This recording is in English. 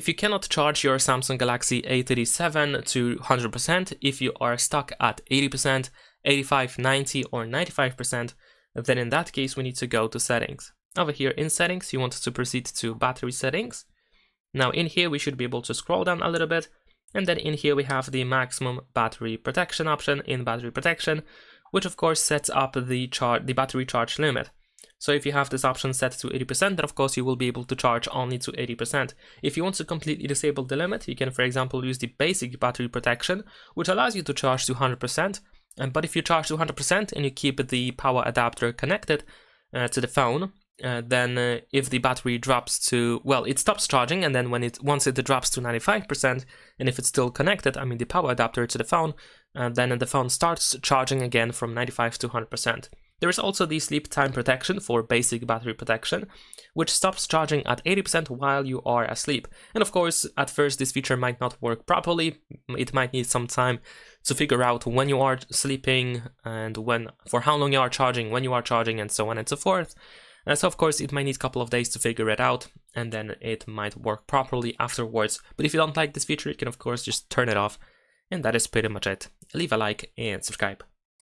If you cannot charge your Samsung Galaxy A37 to 100%, if you are stuck at 80%, 85, 90 or 95%, then in that case we need to go to settings. Over here in settings, you want to proceed to battery settings. Now in here we should be able to scroll down a little bit, and then in here we have the maximum battery protection option in battery protection, which of course sets up the battery charge limit. So if you have this option set to 80%, then of course you will be able to charge only to 80%. If you want to completely disable the limit, you can for example use the basic battery protection, which allows you to charge to 100%. But if you charge to 100% and you keep the power adapter connected to the phone, then if the battery drops to, well, it stops charging, and then once it drops to 95%, and if it's still connected, I mean the power adapter to the phone, then the phone starts charging again from 95 to 100%. There is also the sleep time protection for basic battery protection, which stops charging at 80% while you are asleep. And of course, at first this feature might not work properly. It might need some time to figure out when you are sleeping and for how long you are charging, when you are charging, and so on and so forth. So of course it might need a couple of days to figure it out, and then it might work properly afterwards. But if you don't like this feature, you can of course just turn it off, and that is pretty much it. Leave a like and subscribe.